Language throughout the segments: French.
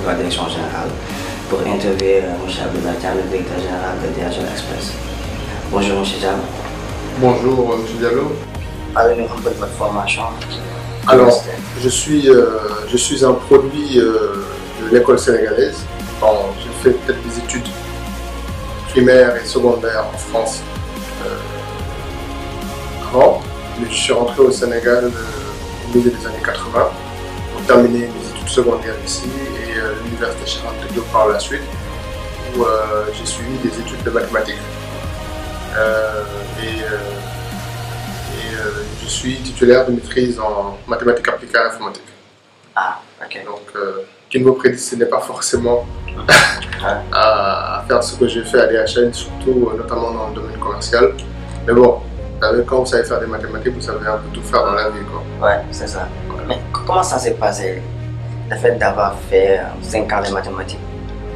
de la direction générale, pour interviewer M. Abdoulaye Thiam, le directeur général de DHL Express. Bonjour M. Thiam. Bonjour M. Diallo. Parlez-nous un peu de votre formation. Alors, je suis un produit de l'école sénégalaise. Bon, j'ai fait peut-être des études primaires et secondaires en France avant, mais je suis rentré au Sénégal au milieu des années 80 pour terminer mes études secondaires ici et l'université Cheikh Anta Diop par la suite, où j'ai suivi des études de mathématiques. Je suis titulaire de maîtrise en mathématiques appliquées à l'informatique. Ah, ok. Donc, qui ne me prédestinait pas forcément à faire ce que j'ai fait à DHL, surtout notamment dans le domaine commercial. Mais bon, quand vous savez faire des mathématiques, vous savez un peu tout faire dans la vie, quoi. Ouais, c'est ça. Mais comment ça s'est passé, le fait d'avoir fait 5 ans de mathématiques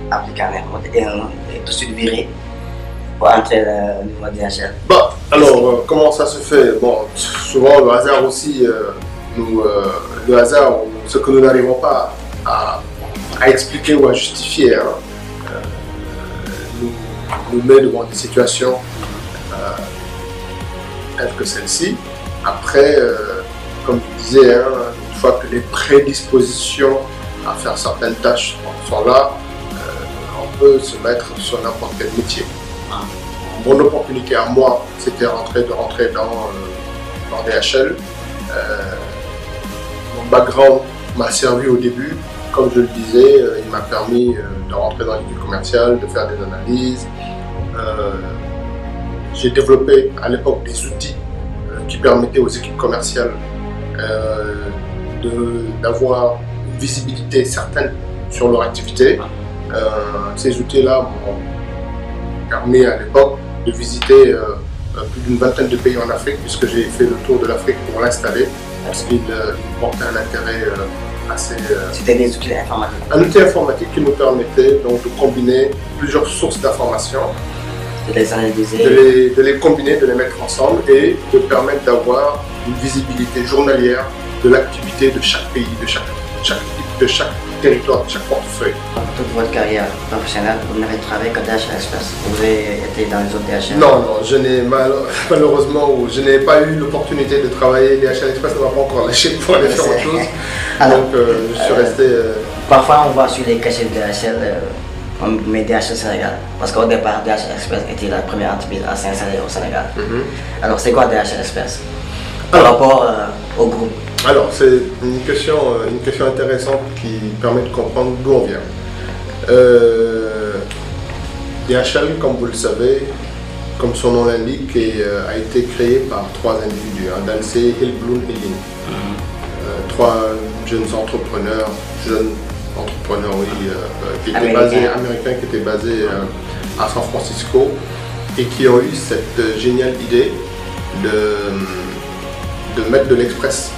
appliquées à l'informatique et tout de suite viré pour entrer au niveau de DHL? Bon, alors, comment ça se fait? Bon, souvent le hasard aussi, le hasard, ce que nous n'arrivons pas à expliquer ou à justifier, hein, nous met devant des situations telles que celle-ci. Après, comme je disais, hein, une fois que les prédispositions à faire certaines tâches sont là, on peut se mettre sur n'importe quel métier. Mon opportunité à moi, c'était de rentrer dans DHL. Mon background m'a servi au début. Comme je le disais, il m'a permis de rentrer dans l'équipe commerciale, de faire des analyses. J'ai développé à l'époque des outils qui permettaient aux équipes commerciales d'avoir une visibilité certaine sur leur activité. Ces outils-là m'ont permis à l'époque de visiter plus d'une vingtaine de pays en Afrique, puisque j'ai fait le tour de l'Afrique pour l'installer, parce qu'il portait un intérêt assez... C'était des outils informatiques? Un outil informatique qui nous permettait donc de combiner plusieurs sources d'informations, de les analyser, de les combiner, de les mettre ensemble et de permettre d'avoir une visibilité journalière de l'activité de chaque pays, de chaque territoire, de chaque portefeuille. Dans toute votre carrière professionnelle, vous n'avez travaillé que DHL Express? Vous avez été dans les autres DHL? Non, non, je n'ai malheureusement, je n'ai pas eu l'opportunité de travailler. DHL Express ne m'a pas encore lâché pour aller faire autre chose. Alors, donc je suis resté... Parfois on voit sur les cachets de DHL, on met DHL Sénégal, parce qu'au départ DHL Express était la première entreprise à s'installer au Sénégal. Alors c'est quoi DHL Express par rapport au groupe? Alors, c'est une question intéressante qui permet de comprendre d'où on vient. DHL, comme vous le savez, comme son nom l'indique, a été créé par 3 individus, Dalsey, Hilbloun et Lin. 3 jeunes entrepreneurs, qui étaient basés, américains, qui étaient basés à San Francisco et qui ont eu cette géniale idée de mettre de l'express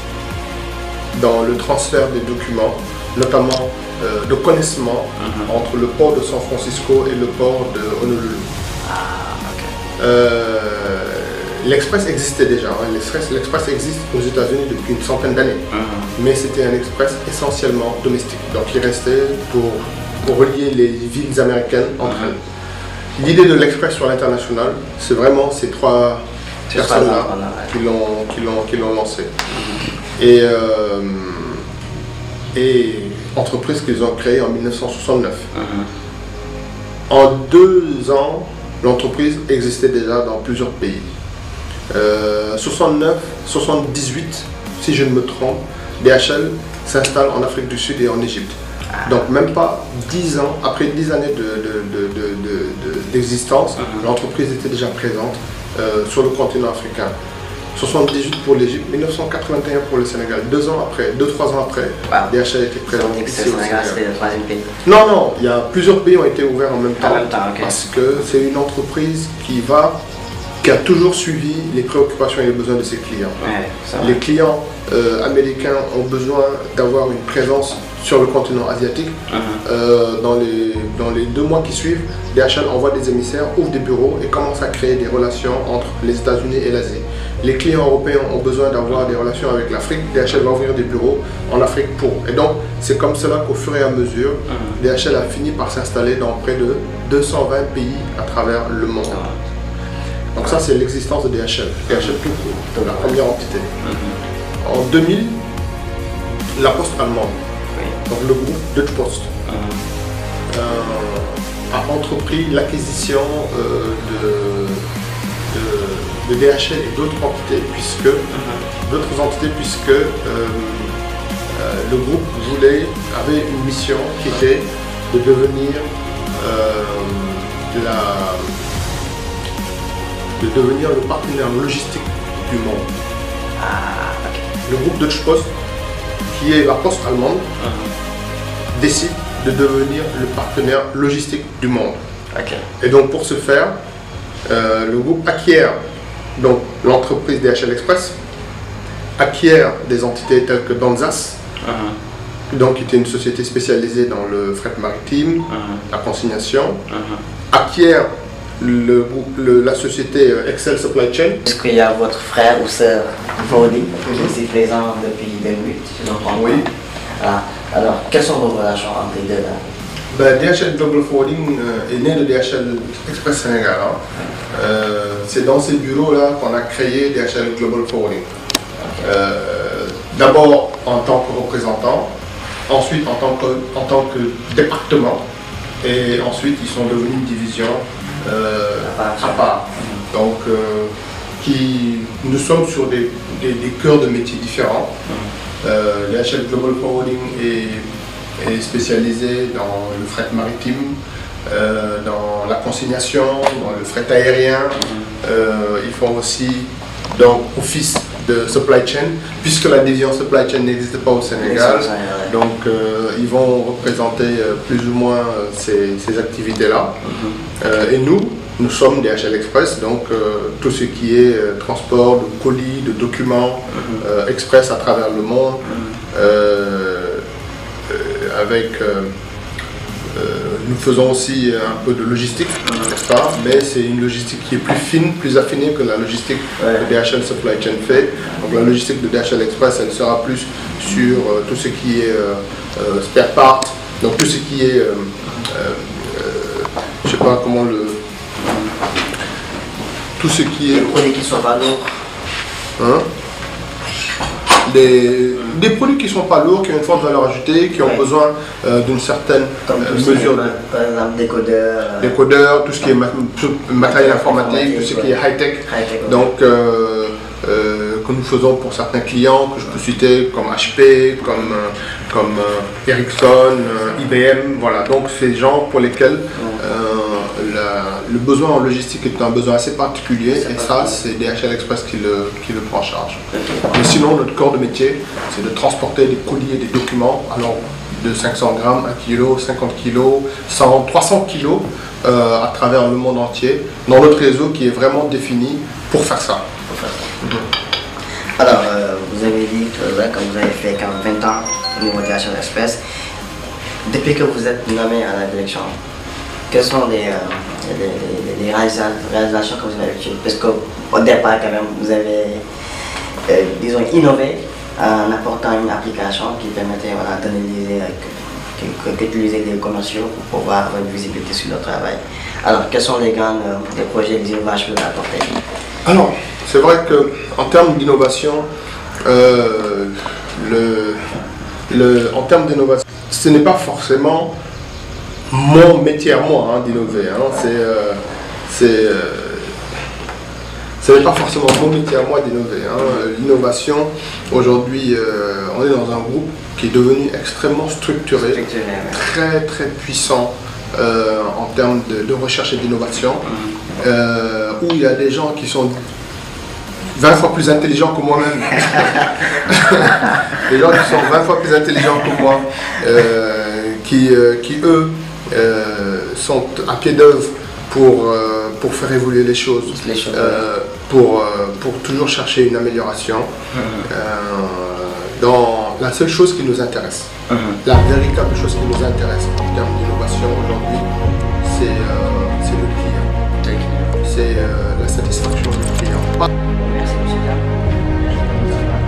dans le transfert des documents, notamment de connaissances entre le port de San Francisco et le port de Honolulu. L'express existait déjà, hein. L'express existe aux États-Unis depuis une centaine d'années, mais c'était un express essentiellement domestique, donc il restait pour relier les villes américaines entre elles. L'idée de l'express sur l'international, c'est vraiment ces 3 personnes-là qui l'ont lancé. Et entreprise qu'ils ont créée en 1969. En 2 ans, l'entreprise existait déjà dans plusieurs pays. 78, si je ne me trompe, DHL s'installe en Afrique du Sud et en Égypte. Donc même pas 10 ans, après 10 années d'existence, l'entreprise était déjà présente sur le continent africain. 78 pour l'Égypte, 1981 pour le Sénégal. 2 ans après, 2-3 ans après, DHL était présent ici au Sénégal. C'était le 3e pays? Non, non, il y a plusieurs pays ont été ouverts en même temps. Okay. Parce que c'est une entreprise qui a toujours suivi les préoccupations et les besoins de ses clients. Les clients américains ont besoin d'avoir une présence sur le continent asiatique. Dans les 2 mois qui suivent, DHL envoie des émissaires, ouvre des bureaux et commence à créer des relations entre les États-Unis et l'Asie. les clients européens ont besoin d'avoir des relations avec l'Afrique, DHL va ouvrir des bureaux en Afrique pour. Et donc, c'est comme cela qu'au fur et à mesure, DHL a fini par s'installer dans près de 220 pays à travers le monde. Donc ça, c'est l'existence de DHL tout court, la première entité. En 2000, la Poste allemande, donc le groupe Deutsche Post, a entrepris l'acquisition de DHL et d'autres entités, puisque le groupe avait une mission qui était de devenir le partenaire logistique du monde. Le groupe Deutsche Post, qui est la poste allemande, décide de devenir le partenaire logistique du monde. Et donc pour ce faire, le groupe acquiert donc l'entreprise DHL Express, acquiert des entités telles que Danzas, donc qui était une société spécialisée dans le fret maritime, la consignation, acquiert la société Excel Supply Chain. Est-ce qu'il y a votre frère ou sœur Fody qui est ici présent depuis 2008, si je ne me trompe pas? Oui. Alors, quelles sont vos relations entre les deux là? DHL Global Forwarding est né de DHL Express Sénégal. C'est dans ces bureaux-là qu'on a créé DHL Global Forwarding. D'abord en tant que représentant, ensuite en tant que département, et ensuite ils sont devenus une division à part. Donc, nous sommes sur des cœurs de métiers différents. DHL Global Forwarding est spécialisé dans le fret maritime, dans la consignation, dans le fret aérien. Ils font aussi donc office de supply chain, puisque la division supply chain n'existe pas au Sénégal. Donc ils vont représenter plus ou moins ces activités-là. Et nous sommes DHL Express, donc tout ce qui est transport de colis, de documents express à travers le monde, nous faisons aussi un peu de logistique, n'est-ce pas? Mais c'est une logistique qui est plus fine, plus affinée que la logistique que DHL Supply Chain fait. Donc la logistique de DHL Express, elle sera plus sur tout ce qui est spare parts, donc tout ce qui est, je sais pas comment tout ce qui est... Des produits qui ne sont pas lourds. Des produits qui ne sont pas lourds, qui ont une forte valeur ajoutée, qui ont besoin d'une certaine mesure de... Par exemple, décodeurs. Tout ce qui est matériel informatique, tout ce qui est high-tech. Donc, que nous faisons pour certains clients, que je peux citer comme HP, comme Ericsson, IBM. Voilà, donc ces gens pour lesquels le besoin en logistique est un besoin assez particulier, et ça, c'est DHL Express qui le prend en charge. Mais sinon, notre corps de métier, c'est de transporter des colis et des documents, alors de 500 grammes, 1 kg, 50 kg, 100, 300 kg à travers le monde entier, dans notre réseau qui est vraiment défini pour faire ça. Alors, vous avez dit, comme vous avez fait quand même 20 ans au niveau de DHL Express, depuis que vous êtes nommé à la direction, quelles sont les réalisations que vous avez faites? Parce qu'au départ, quand même, vous avez, disons, innové en apportant une application qui permettait d'utiliser des commerciaux pour pouvoir avoir une visibilité sur leur travail. Alors, quels sont les grands projets, les innovations que vous avez apportés? Alors, c'est vrai qu'en termes d'innovation, en termes d'innovation, ce n'est pas forcément mon métier à moi d'innover. Ce n'est pas forcément mon métier à moi d'innover. L'innovation, aujourd'hui, on est dans un groupe qui est devenu extrêmement structuré, très très puissant en termes de recherche et d'innovation, où il y a des gens qui sont 20 fois plus intelligents que moi-même. Des gens qui sont 20 fois plus intelligents que moi, qui eux, sont à pied d'œuvre pour faire évoluer les choses, pour toujours chercher une amélioration dans la seule chose qui nous intéresse. La véritable chose qui nous intéresse en termes d'innovation aujourd'hui, c'est le client. C'est la satisfaction du client. Merci, M. Jean.